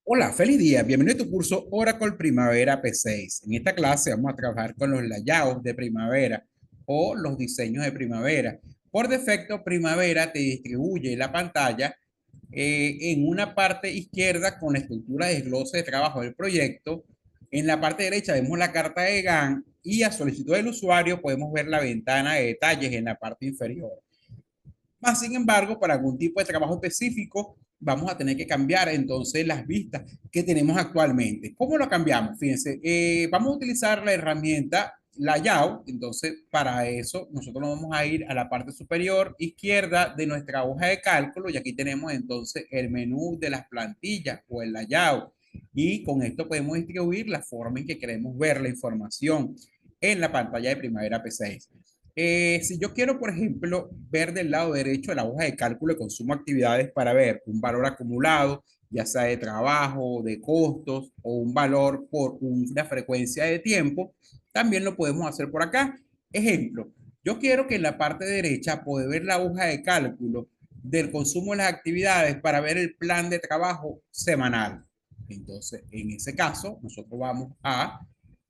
Hola, feliz día. Bienvenido a tu curso Oracle Primavera P6. En esta clase vamos a trabajar con los layouts de primavera o los diseños de primavera. Por defecto, Primavera te distribuye la pantalla en una parte izquierda con la estructura de desglose de trabajo del proyecto. En la parte derecha vemos la carta de Gantt y a solicitud del usuario podemos ver la ventana de detalles en la parte inferior. Más sin embargo, para algún tipo de trabajo específico, vamos a tener que cambiar entonces las vistas que tenemos actualmente. ¿Cómo lo cambiamos? Fíjense, vamos a utilizar la herramienta Layout. Entonces, para eso, nosotros nos vamos a ir a la parte superior izquierda de nuestra hoja de cálculo y aquí tenemos entonces el menú de las plantillas o el Layout. Y con esto podemos distribuir la forma en que queremos ver la información en la pantalla de Primavera P6. Si yo quiero, por ejemplo, ver del lado derecho de la hoja de cálculo de consumo de actividades para ver un valor acumulado, ya sea de trabajo, de costos o un valor por una frecuencia de tiempo, también lo podemos hacer por acá. Ejemplo, yo quiero que en la parte derecha pueda ver la hoja de cálculo del consumo de las actividades para ver el plan de trabajo semanal. Entonces, en ese caso, nosotros vamos a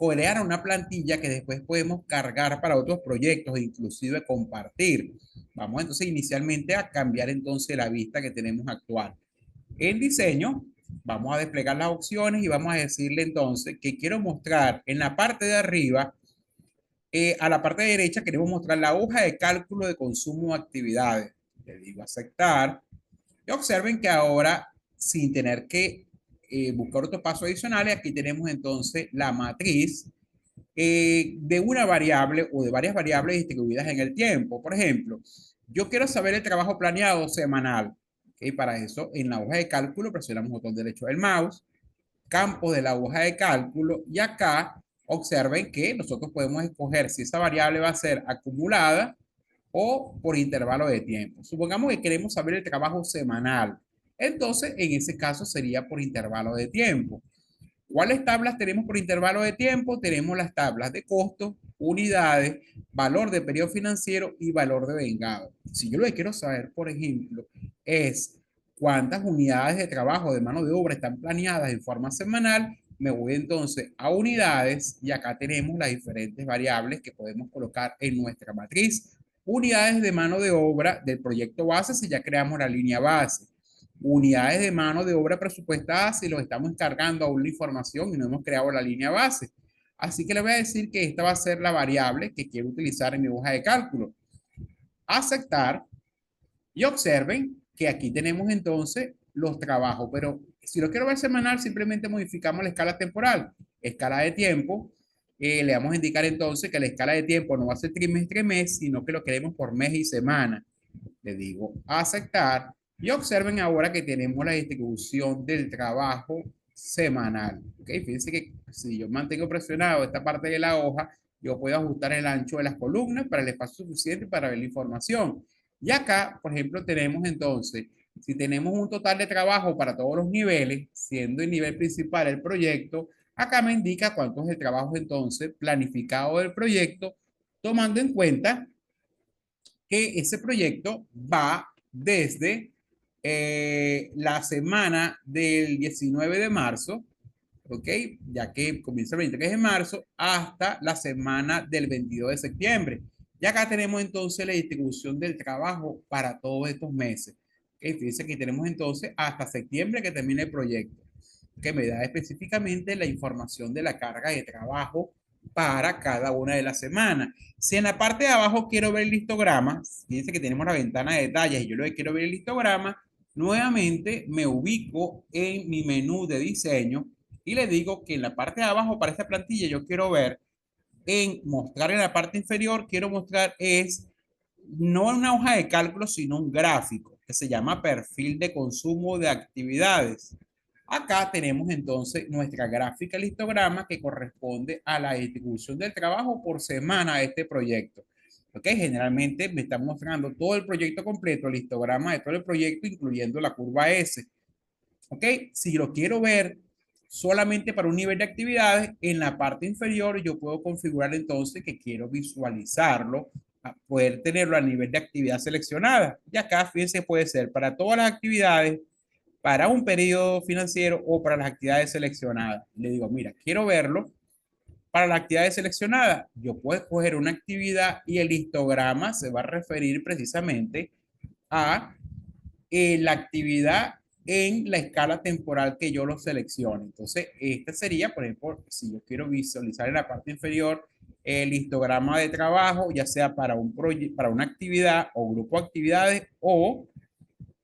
crear una plantilla que después podemos cargar para otros proyectos e inclusive compartir. Vamos entonces inicialmente a cambiar entonces la vista que tenemos actual. En diseño, vamos a desplegar las opciones y vamos a decirle entonces que quiero mostrar en la parte de arriba, a la parte derecha queremos mostrar la hoja de cálculo de consumo de actividades. Le digo aceptar y observen que ahora, sin tener que buscar otros pasos adicionales, aquí tenemos entonces la matriz de una variable o de varias variables distribuidas en el tiempo. Por ejemplo, yo quiero saber el trabajo planeado semanal. ¿Okay? Para eso, en la hoja de cálculo, presionamos el botón derecho del mouse, campo de la hoja de cálculo, y acá observen que nosotros podemos escoger si esa variable va a ser acumulada o por intervalo de tiempo. Supongamos que queremos saber el trabajo semanal. Entonces, en ese caso sería por intervalo de tiempo. ¿Cuáles tablas tenemos por intervalo de tiempo? Tenemos las tablas de costos, unidades, valor de periodo financiero y valor de vengado. Si yo lo que quiero saber, por ejemplo, es cuántas unidades de trabajo de mano de obra están planeadas en forma semanal, me voy entonces a unidades y acá tenemos las diferentes variables que podemos colocar en nuestra matriz. Unidades de mano de obra del proyecto base si ya creamos la línea base, unidades de mano de obra presupuestadas si los estamos cargando a una información y no hemos creado la línea base. Así que le voy a decir que esta va a ser la variable que quiero utilizar en mi hoja de cálculo. Aceptar y observen que aquí tenemos entonces los trabajos, pero si lo quiero ver semanal, simplemente modificamos la escala temporal, escala de tiempo. Le vamos a indicar entonces que la escala de tiempo no va a ser trimestre-mes, sino que lo queremos por mes y semana. Le digo aceptar y observen ahora que tenemos la distribución del trabajo semanal. ¿Okay? Fíjense que si yo mantengo presionado esta parte de la hoja, yo puedo ajustar el ancho de las columnas para el espacio suficiente para ver la información. Y acá, por ejemplo, tenemos entonces, si tenemos un total de trabajo para todos los niveles, siendo el nivel principal el proyecto, acá me indica cuánto es el trabajo entonces planificado del proyecto, tomando en cuenta que ese proyecto va desde la semana del 19 de marzo, ¿ok? Ya que comienza el 23 de marzo, hasta la semana del 22 de septiembre. Y acá tenemos entonces la distribución del trabajo para todos estos meses. ¿Okay? Fíjense que tenemos entonces hasta septiembre que termine el proyecto, que me da específicamente la información de la carga de trabajo para cada una de las semanas. Si en la parte de abajo quiero ver el histograma, fíjense que tenemos la ventana de detalles y yo lo que quiero ver el histograma, nuevamente me ubico en mi menú de diseño y le digo que en la parte de abajo para esta plantilla yo quiero ver en mostrar en la parte inferior, quiero mostrar es no una hoja de cálculo, sino un gráfico que se llama perfil de consumo de actividades. Acá tenemos entonces nuestra gráfica el histograma que corresponde a la distribución del trabajo por semana de este proyecto. ¿Ok? Generalmente me está mostrando todo el proyecto completo, el histograma de todo el proyecto, incluyendo la curva S. ¿Ok? Si lo quiero ver solamente para un nivel de actividades, en la parte inferior yo puedo configurar entonces que quiero visualizarlo, a poder tenerlo a nivel de actividad seleccionada. Y acá, fíjense, puede ser para todas las actividades, para un periodo financiero o para las actividades seleccionadas. Le digo, mira, quiero verlo para las actividades seleccionadas. Yo puedo escoger una actividad y el histograma se va a referir precisamente a la actividad en la escala temporal que yo lo seleccione. Entonces, esta sería, por ejemplo, si yo quiero visualizar en la parte inferior el histograma de trabajo, ya sea para para una actividad o grupo de actividades o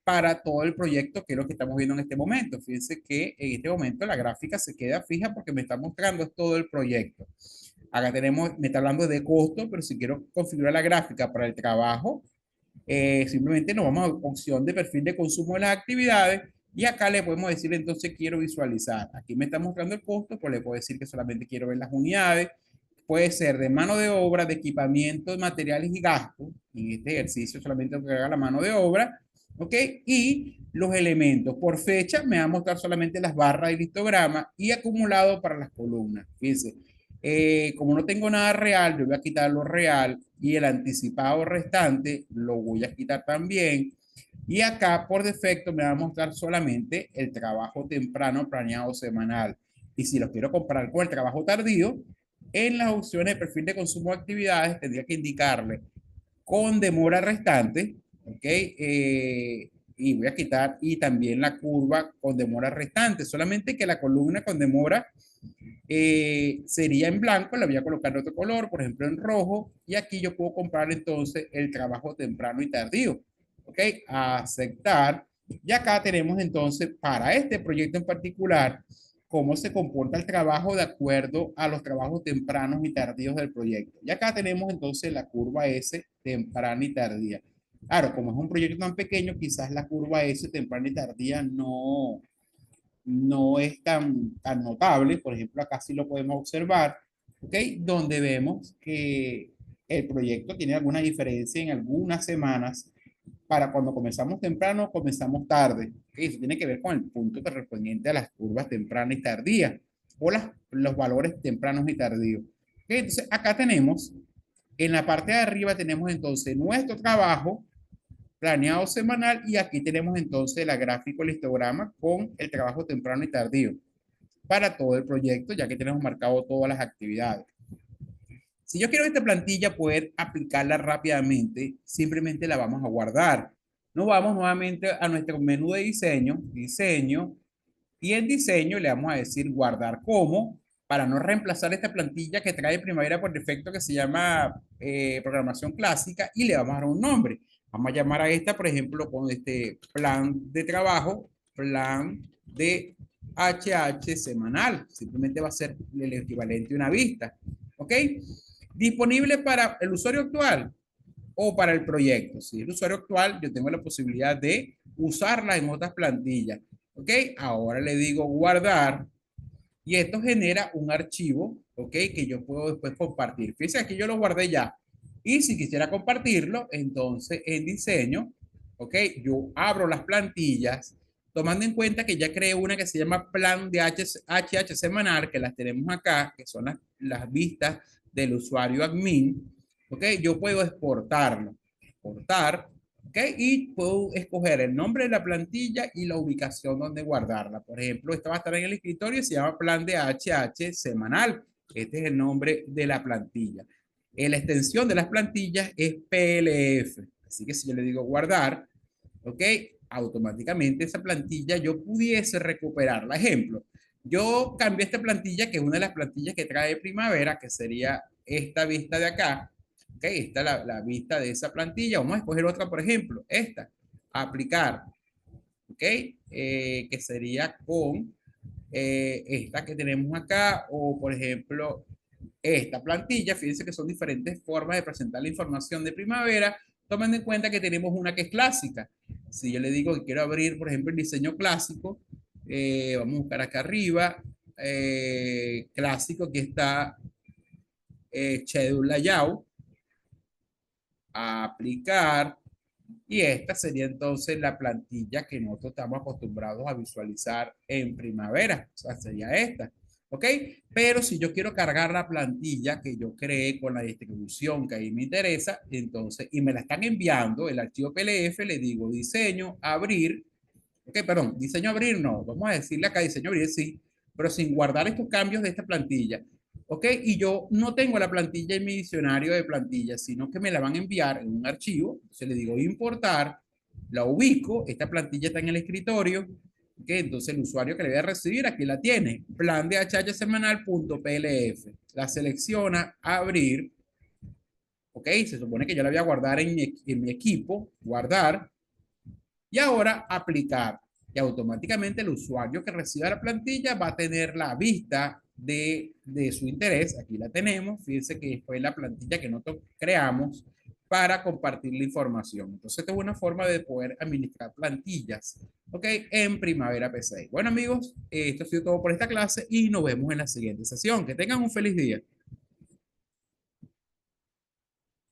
para todo el proyecto, que es lo que estamos viendo en este momento. Fíjense que en este momento la gráfica se queda fija porque me está mostrando todo el proyecto. Acá tenemos, me está hablando de costo, pero si quiero configurar la gráfica para el trabajo, simplemente nos vamos a opción de perfil de consumo de las actividades y acá le podemos decir entonces quiero visualizar. Aquí me está mostrando el costo, pues le puedo decir que solamente quiero ver las unidades. Puede ser de mano de obra, de equipamiento, de materiales y gastos. En este ejercicio solamente tengo que agregar la mano de obra. ¿Ok? Y los elementos. Por fecha me va a mostrar solamente las barras del histograma y acumulado para las columnas. Fíjense, como no tengo nada real, yo voy a quitar lo real y el anticipado restante lo voy a quitar también. Y acá por defecto me va a mostrar solamente el trabajo temprano planeado semanal. Y si lo quiero comparar con el trabajo tardío, en las opciones de perfil de consumo de actividades tendría que indicarle con demora restante, ¿ok? Y voy a quitar y también la curva con demora restante, solamente que la columna con demora sería en blanco, la voy a colocar de otro color, por ejemplo en rojo, y aquí yo puedo comprar entonces el trabajo temprano y tardío. ¿Ok? Aceptar. Y acá tenemos entonces para este proyecto en particular cómo se comporta el trabajo de acuerdo a los trabajos tempranos y tardíos del proyecto. Y acá tenemos entonces la curva S temprana y tardía. Claro, como es un proyecto tan pequeño, quizás la curva S temprana y tardía no es tan notable. Por ejemplo, acá sí lo podemos observar, ¿ok? Donde vemos que el proyecto tiene alguna diferencia en algunas semanas para cuando comenzamos temprano o comenzamos tarde. ¿Okay? Eso tiene que ver con el punto correspondiente a las curvas tempranas y tardías o los valores tempranos y tardíos. ¿Okay? Entonces, acá tenemos, en la parte de arriba tenemos entonces nuestro trabajo planeado semanal y aquí tenemos entonces la gráfico, el histograma con el trabajo temprano y tardío para todo el proyecto, ya que tenemos marcado todas las actividades. Si yo quiero esta plantilla poder aplicarla rápidamente, simplemente la vamos a guardar. Nos vamos nuevamente a nuestro menú de diseño, diseño, y en diseño le vamos a decir guardar como, para no reemplazar esta plantilla que trae Primavera por defecto que se llama programación clásica y le vamos a dar un nombre. Vamos a llamar a esta, por ejemplo, con este plan de trabajo, plan de HH semanal. Simplemente va a ser el equivalente a una vista. ¿Ok? Disponible para el usuario actual o para el proyecto. Si es el usuario actual, yo tengo la posibilidad de usarla en otras plantillas. ¿Ok? Ahora le digo guardar y esto genera un archivo, ¿ok? Que yo puedo después compartir. Fíjense, aquí yo lo guardé ya. Y si quisiera compartirlo, entonces en diseño, ¿ok? Yo abro las plantillas, tomando en cuenta que ya creé una que se llama plan de HH semanal, que las tenemos acá, que son las vistas del usuario admin, ¿ok? Yo puedo exportarlo. Exportar, ¿ok? Y puedo escoger el nombre de la plantilla y la ubicación donde guardarla. Por ejemplo, esta va a estar en el escritorio y se llama plan de HH semanal. Este es el nombre de la plantilla. La extensión de las plantillas es PLF. Así que si yo le digo guardar, ¿ok? Automáticamente esa plantilla yo pudiese recuperarla. Ejemplo, yo cambié esta plantilla, que es una de las plantillas que trae Primavera, que sería esta vista de acá. ¿Ok? Esta es la vista de esa plantilla. Vamos a escoger otra, por ejemplo, esta. Aplicar. ¿Ok? Que sería con esta que tenemos acá, o por ejemplo, esta plantilla. Fíjense que son diferentes formas de presentar la información de Primavera, tomando en cuenta que tenemos una que es clásica. Si yo le digo que quiero abrir, por ejemplo, el diseño clásico, vamos a buscar acá arriba, clásico, que está Schedule Layout, aplicar, y esta sería entonces la plantilla que nosotros estamos acostumbrados a visualizar en Primavera. O sea, sería esta. ¿Ok? Pero si yo quiero cargar la plantilla que yo creé con la distribución que ahí me interesa, entonces, y me la están enviando, el archivo PLF, le digo diseño, abrir, Ok, perdón, diseño abrir no. Vamos a decirle acá diseño abrir sí, pero sin guardar estos cambios de esta plantilla. Ok, y yo no tengo la plantilla en mi diccionario de plantillas, sino que me la van a enviar en un archivo. Entonces le digo importar, la ubico, esta plantilla está en el escritorio. Ok, entonces el usuario que le voy a recibir aquí la tiene, plan de HH semanal.plf. La selecciona, abrir. Ok, se supone que yo la voy a guardar en mi equipo, guardar. Y ahora aplicar. Y automáticamente el usuario que reciba la plantilla va a tener la vista de su interés. Aquí la tenemos. Fíjense que fue la plantilla que nosotros creamos para compartir la información. Entonces, esta es una forma de poder administrar plantillas, ¿ok? En Primavera P6. Bueno, amigos, esto ha sido todo por esta clase y nos vemos en la siguiente sesión. Que tengan un feliz día.